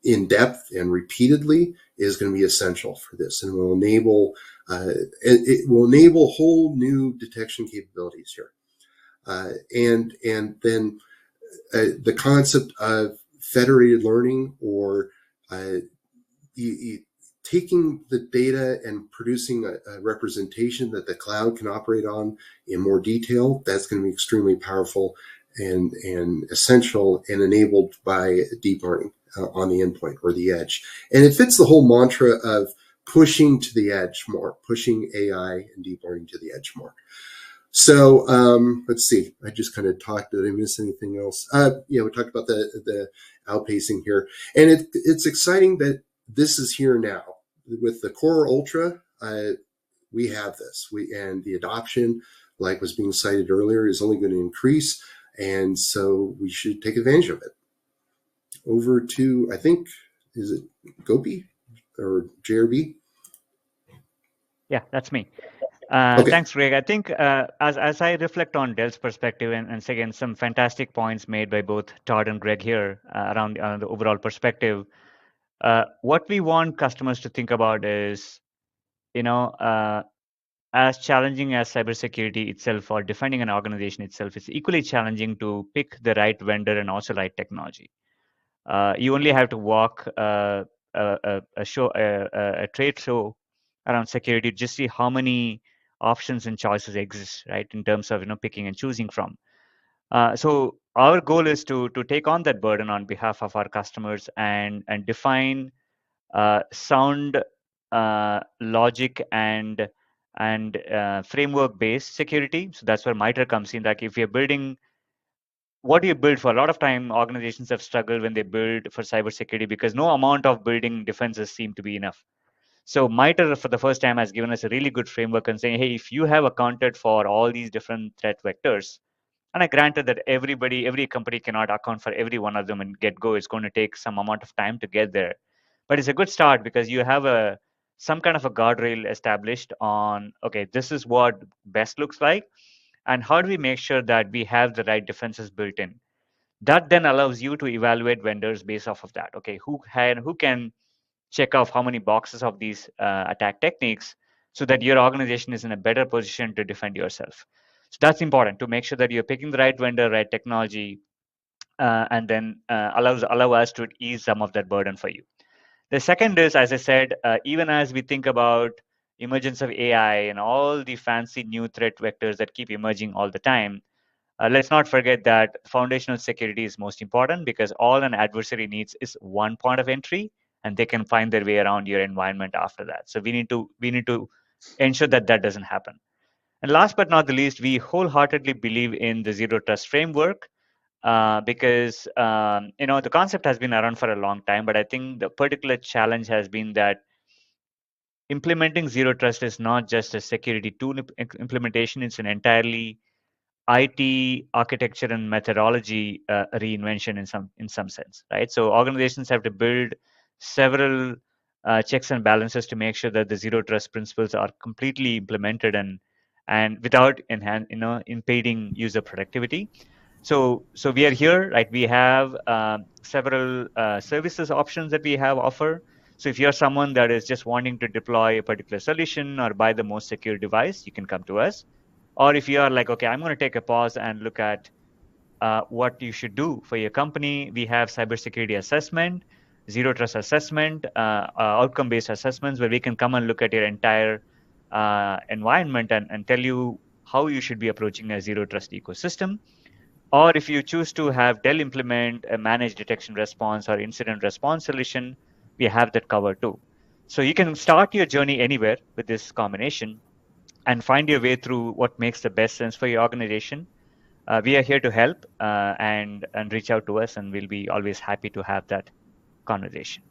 in depth and repeatedly is going to be essential for this, and will enable whole new detection capabilities here. And then the concept of federated learning, or taking the data and producing a representation that the cloud can operate on in more detail, that's going to be extremely powerful and essential, and enabled by deep learning on the endpoint or the edge. And it fits the whole mantra of pushing to the edge more, pushing AI and deep learning to the edge more. So let's see, I just kind of talked. Did I miss anything else? We talked about the outpacing here, and it's exciting that this is here now. With the Core Ultra, we have this. And the adoption, like was being cited earlier, is only going to increase, and so we should take advantage of it. Over to, I think, is it Gopi or JRB? Yeah, that's me. Okay. Thanks, Greg. I think as I reflect on Dell's perspective, and again, some fantastic points made by both Todd and Greg here around the overall perspective. What we want customers to think about is, as challenging as cybersecurity itself, or defending an organization itself, it's equally challenging to pick the right vendor and also right technology. You only have to walk a trade show around security to just see how many options and choices exist, right, in terms of picking and choosing from. So our goal is to take on that burden on behalf of our customers and define sound logic and framework-based security. So that's where MITRE comes in. Like, if you're building, what do you build for? A lot of time, organizations have struggled when they build for cybersecurity, because no amount of building defenses seem to be enough. So MITRE, for the first time, has given us a really good framework and saying, hey, if you have accounted for all these different threat vectors, and I granted that every company cannot account for every one of them and get go. It's going to take some amount of time to get there. But it's a good start, because you have some kind of a guardrail established on, okay, this is what best looks like, and how do we make sure that we have the right defenses built in. That then allows you to evaluate vendors based off of that. Okay, who can check off how many boxes of these attack techniques, so that your organization is in a better position to defend yourself. So that's important, to make sure that you're picking the right vendor, right technology, and then allow us to ease some of that burden for you. The second is, as I said, even as we think about emergence of AI and all the fancy new threat vectors that keep emerging all the time, let's not forget that foundational security is most important, because all an adversary needs is one point of entry, and they can find their way around your environment after that. So we need to ensure that that doesn't happen. And last but not the least, we wholeheartedly believe in the zero trust framework. because the concept has been around for a long time, but I think the particular challenge has been that implementing zero trust is not just a security tool implementation; it's an entirely IT architecture and methodology reinvention in some sense, right? So organizations have to build several checks and balances to make sure that the zero trust principles are completely implemented and without impeding user productivity. So we are here, right? We have several services options that we have offer. So if you're someone that is just wanting to deploy a particular solution or buy the most secure device, you can come to us. Or if you are like, okay, I'm going to take a pause and look at what you should do for your company, we have cybersecurity assessment, zero trust assessment, outcome-based assessments where we can come and look at your entire environment and tell you how you should be approaching a zero trust ecosystem. Or if you choose to have Dell implement a managed detection response or incident response solution, we have that covered too. So you can start your journey anywhere with this combination and find your way through what makes the best sense for your organization. We are here to help and reach out to us, and we'll be always happy to have that conversation.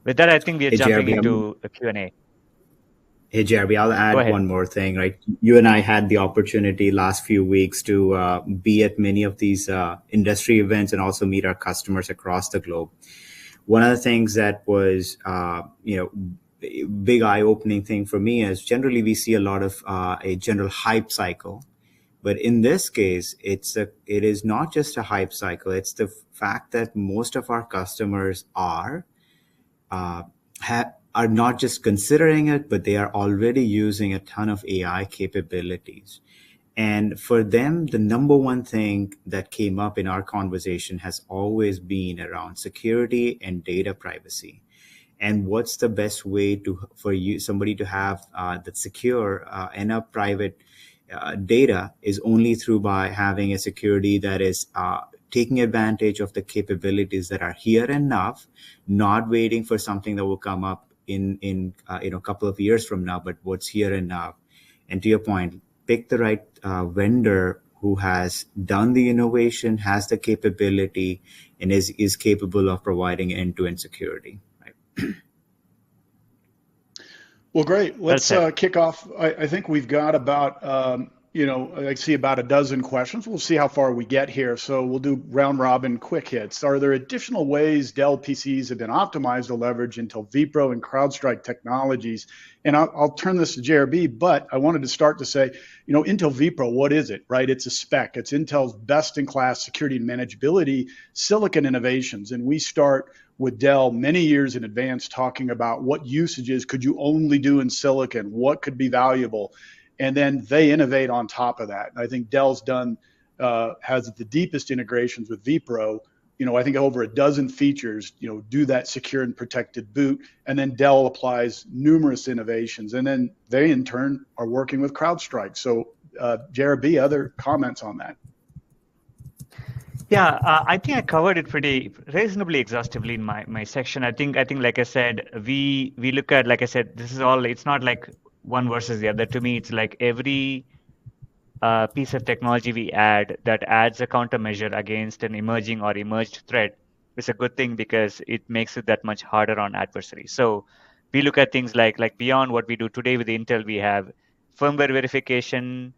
With that, I think we are jumping into a Q&A. Hey, Jeremy, I'll add one more thing, right? You and I had the opportunity last few weeks to be at many of these industry events and also meet our customers across the globe. One of the things that was, big eye-opening thing for me is generally we see a lot of a general hype cycle. But in this case, it is not just a hype cycle. It's the fact that most of our customers are not just considering it, but they are already using a ton of AI capabilities. And for them, the number one thing that came up in our conversation has always been around security and data privacy. And what's the best way for somebody to have that secure enough private data is only through by having a security that is taking advantage of the capabilities that are here and now, not waiting for something that will come up in a couple of years from now, but what's here and now. And to your point, pick the right vendor who has done the innovation, has the capability, and is capable of providing end-to-end security. Right? Well, great. Let's kick off. I think we've got about, I see about a dozen questions. We'll see how far we get here. So we'll do round robin quick hits. Are there additional ways Dell PCs have been optimized to leverage Intel vPro and CrowdStrike technologies? And I'll turn this to JRB, but I wanted to start to say, Intel vPro, what is it, right? It's a spec. It's Intel's best-in-class security and manageability silicon innovations. And we start with Dell many years in advance talking about what usages could you only do in silicon, what could be valuable. And then they innovate on top of that. And I think Dell's has the deepest integrations with vPro. I think over a dozen features, do that secure and protected boot. And then Dell applies numerous innovations. And then they, in turn, are working with CrowdStrike. So, JRB, other comments on that? Yeah, I think I covered it pretty reasonably exhaustively in my section. I think like I said, we look at, like I said, this is all, it's not like one versus the other. To me, it's like every piece of technology we add that adds a countermeasure against an emerging or emerged threat is a good thing because it makes it that much harder on adversaries. So we look at things like beyond what we do today with Intel, we have firmware verification,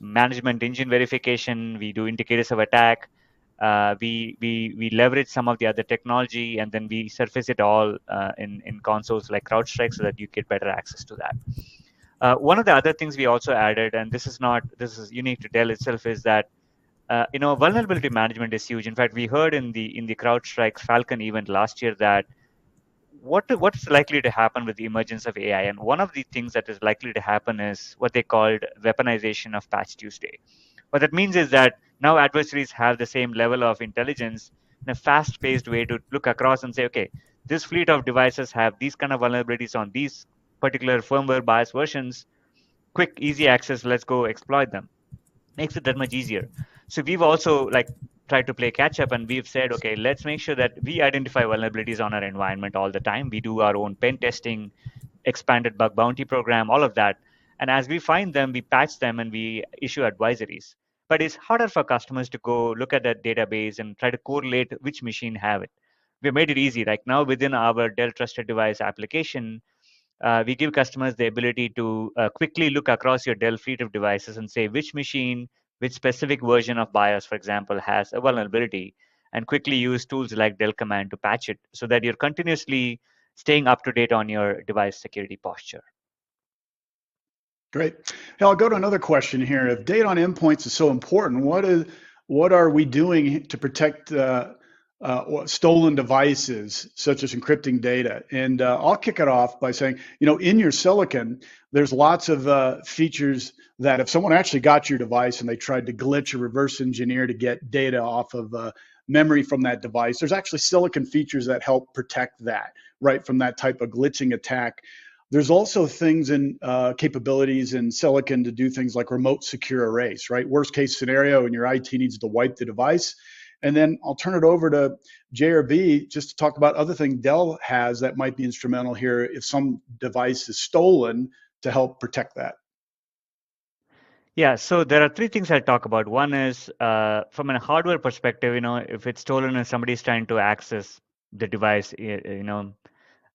management engine verification, we do indicators of attack, we leverage some of the other technology, and then we surface it all in consoles like CrowdStrike so that you get better access to that. One of the other things we also added, and this is unique to Dell itself, is that vulnerability management is huge. In fact, we heard in the CrowdStrike Falcon event last year that what's likely to happen with the emergence of AI, and one of the things that is likely to happen is what they called weaponization of Patch Tuesday. What that means is that now adversaries have the same level of intelligence in a fast-paced way to look across and say, okay, this fleet of devices have these kind of vulnerabilities on these particular firmware BIOS versions. Quick, easy access, let's go exploit them. Makes it that much easier. So we've also tried to play catch up, and we've said, okay, let's make sure that we identify vulnerabilities on our environment all the time. We do our own pen testing, expanded bug bounty program, all of that. And as we find them, we patch them and we issue advisories. but it's harder for customers to go look at that database and try to correlate which machine have it. We made it easy. Like now within our Dell Trusted Device application, we give customers the ability to quickly look across your Dell fleet of devices and say which machine, which specific version of BIOS, for example, has a vulnerability, and quickly use tools like Dell Command to patch it so that you're continuously staying up to date on your device security posture. Great. Hey, I'll go to another question here. If data on endpoints is so important, what are we doing to protect stolen devices, such as encrypting data? And I'll kick it off by saying, in your silicon, there's lots of features that if someone actually got your device and they tried to glitch or reverse engineer to get data off of memory from that device, there's actually silicon features that help protect that, right, from that type of glitching attack. There's also things and capabilities in silicon to do things like remote secure erase, right? Worst case scenario, and your IT needs to wipe the device. And then I'll turn it over to JRB just to talk about other things Dell has that might be instrumental here if some device is stolen to help protect that. Yeah, so there are three things I'll talk about. One is from a hardware perspective, if it's stolen and somebody's trying to access the device, trying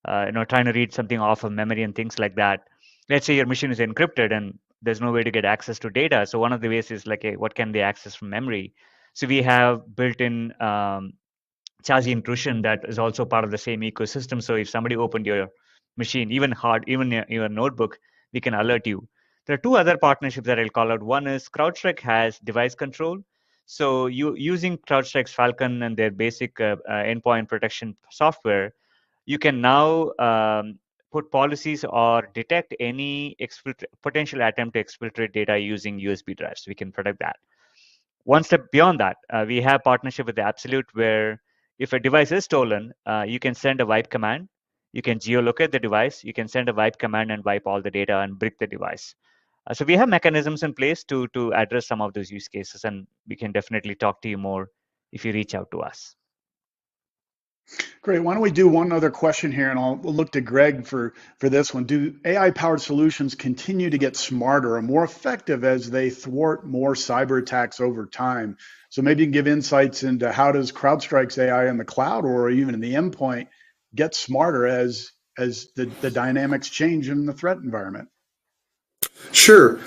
to read something off of memory and things like that. Let's say your machine is encrypted and there's no way to get access to data. So one of the ways is like, hey, what can they access from memory? So we have built-in ChASI intrusion that is also part of the same ecosystem. So if somebody opened your machine, even your notebook, we can alert you. There are two other partnerships that I'll call out. One is CrowdStrike has device control. So using CrowdStrike's Falcon and their basic endpoint protection software, you can now put policies or detect any potential attempt to exfiltrate data using USB drives. We can protect that. One step beyond that, we have partnership with Absolute, where if a device is stolen, you can send a wipe command. You can geolocate the device. You can send a wipe command and wipe all the data and brick the device. So we have mechanisms in place to address some of those use cases, and we can definitely talk to you more if you reach out to us. Great. Why don't we do one other question here, and we'll look to Greg for this one. Do AI-powered solutions continue to get smarter and more effective as they thwart more cyber attacks over time? So maybe you can give insights into how does CrowdStrike's AI in the cloud or even in the endpoint get smarter as the dynamics change in the threat environment? Sure.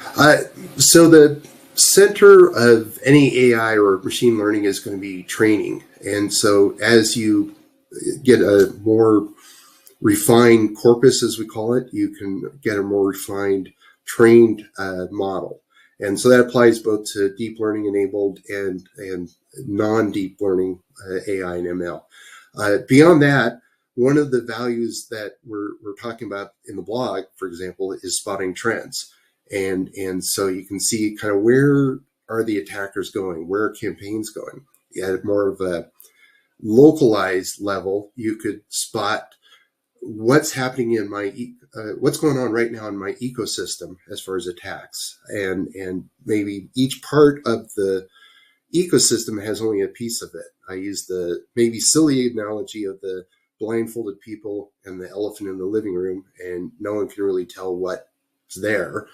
So the center of any AI or machine learning is going to be training. And so as you get a more refined corpus, as we call it, you can get a more refined trained model. And so that applies both to deep learning enabled and non-deep learning AI and ML. Beyond that, one of the values that we're talking about in the blog, for example, is spotting trends. And so you can see kind of where are the attackers going, where are campaigns going. At more of a localized level, you could spot what's happening in my what's going on right now in my ecosystem as far as attacks, and maybe each part of the ecosystem has only a piece of it. I use the maybe silly analogy of the blindfolded people and the elephant in the living room, and no one can really tell what's there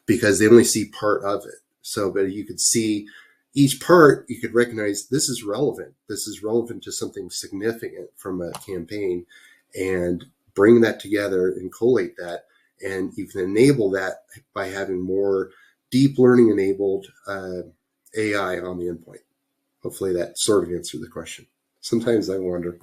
because they only see part of it. So, but you could see each part, you could recognize this is relevant. This is relevant to something significant from a campaign, and bring that together and collate that. And you can enable that by having more deep learning enabled AI on the endpoint. Hopefully that sort of answered the question. Sometimes I wonder.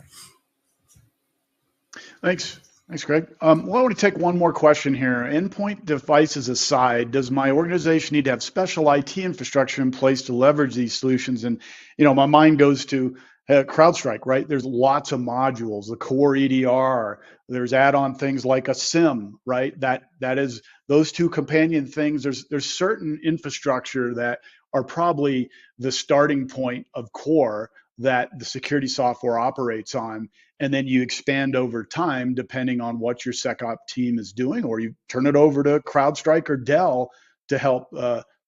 Thanks, Greg. Well, I want to take one more question here. Endpoint devices aside, does my organization need to have special IT infrastructure in place to leverage these solutions? And, my mind goes to CrowdStrike, right? There's lots of modules, the core EDR, there's add-on things like a SIEM, right? That is those two companion things. There's certain infrastructure that are probably the starting point of core that the security software operates on. And then you expand over time, depending on what your SecOps team is doing, or you turn it over to CrowdStrike or Dell to help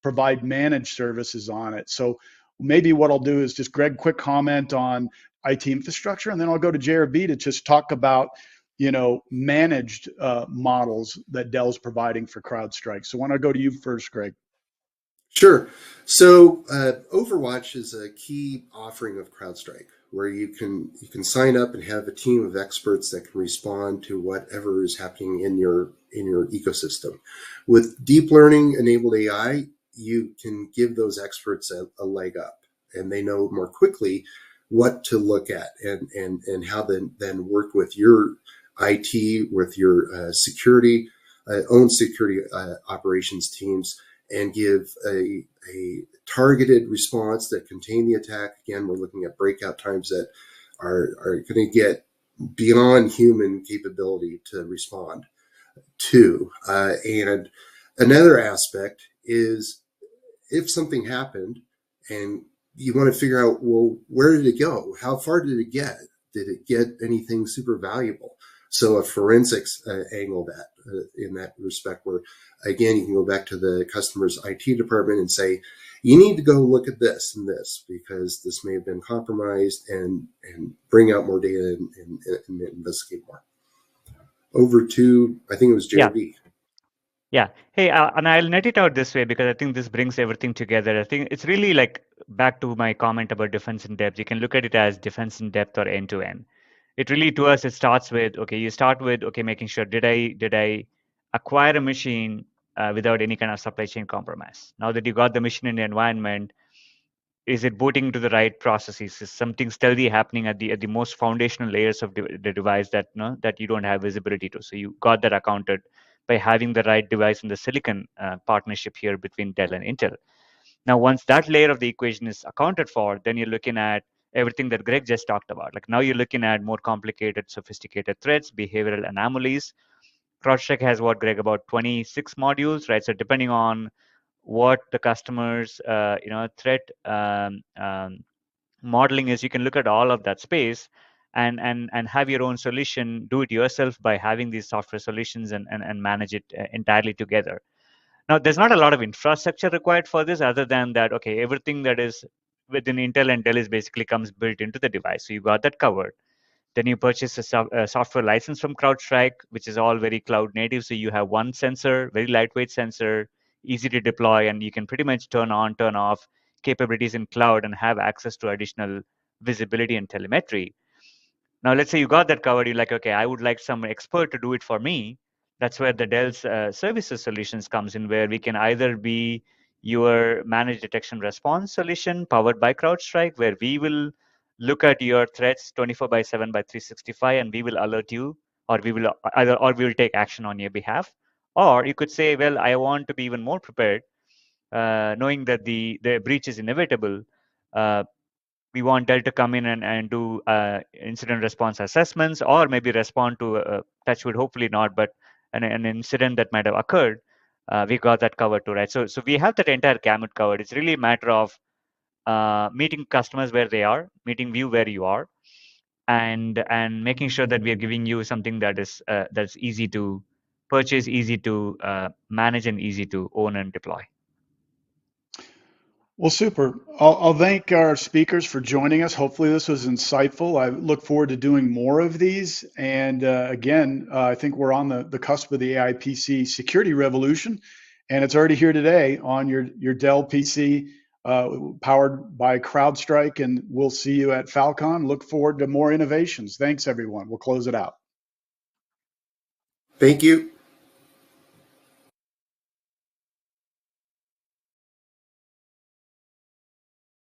provide managed services on it. So maybe what I'll do is just, Greg, quick comment on IT infrastructure, and then I'll go to JRB to just talk about, managed models that Dell's providing for CrowdStrike. So why don't I go to you first, Greg? Sure. So Overwatch is a key offering of CrowdStrike, where you can sign up and have a team of experts that can respond to whatever is happening in your ecosystem. With deep learning enabled AI, you can give those experts a leg up, and they know more quickly what to look at and how then work with your IT, with your security, own security operations teams, and give a targeted response that contain the attack. Again, we're looking at breakout times that are going to get beyond human capability to respond to. And another aspect is if something happened and you want to figure out, well, where did it go? How far did it get? Did it get anything super valuable? So a forensics angle in that respect, where again, you can go back to the customer's IT department and say, you need to go look at this and this because this may have been compromised, and bring out more data and investigate more. Over to, I think it was JRB. Yeah. Hey, and I'll net it out this way because I think this brings everything together. I think it's really like back to my comment about defense in depth. You can look at it as defense in depth or end to end. It really, to us, it starts with, okay, you start with, okay, making sure, did I acquire a machine without any kind of supply chain compromise? Now that you got the machine in the environment, is it booting to the right processes? Is something stealthy happening at the most foundational layers of the device that you don't have visibility to? So you got that accounted by having the right device in the silicon partnership here between Dell and Intel. Now, once that layer of the equation is accounted for, then you're looking at everything that Greg just talked about. Like now you're looking at more complicated, sophisticated threats, behavioral anomalies. CrowdStrike has what, Greg, about 26 modules, right? So depending on what the customer's threat modeling is, you can look at all of that space and have your own solution, do it yourself by having these software solutions and manage it entirely together. Now, there's not a lot of infrastructure required for this other than that, okay, everything that is within Intel and Dell is basically comes built into the device. So you got that covered. Then you purchase a software license from CrowdStrike, which is all very cloud native. So you have one sensor, very lightweight sensor, easy to deploy, and you can pretty much turn on, turn off capabilities in cloud and have access to additional visibility and telemetry. Now, let's say you got that covered. You're like, okay, I would like some expert to do it for me. That's where the Dell's services solutions comes in, where we can either be your managed detection response solution powered by CrowdStrike, where we will look at your threats 24/7 by 365, and we will alert you, or we will take action on your behalf. Or you could say, well, I want to be even more prepared, knowing that the breach is inevitable. We want Dell to come in and do incident response assessments, or maybe respond to touchwood, hopefully not, but an incident that might have occurred. We got that covered too, right? So we have that entire gamut covered. It's really a matter of meeting customers where they are, meeting you where you are, and making sure that we are giving you something that is that's easy to purchase, easy to manage, and easy to own and deploy. Well, super. I'll thank our speakers for joining us. Hopefully this was insightful. I look forward to doing more of these. And again, I think we're on the cusp of the AI PC security revolution, and it's already here today on your Dell PC, powered by CrowdStrike. And we'll see you at Falcon. Look forward to more innovations. Thanks, everyone. We'll close it out. Thank you.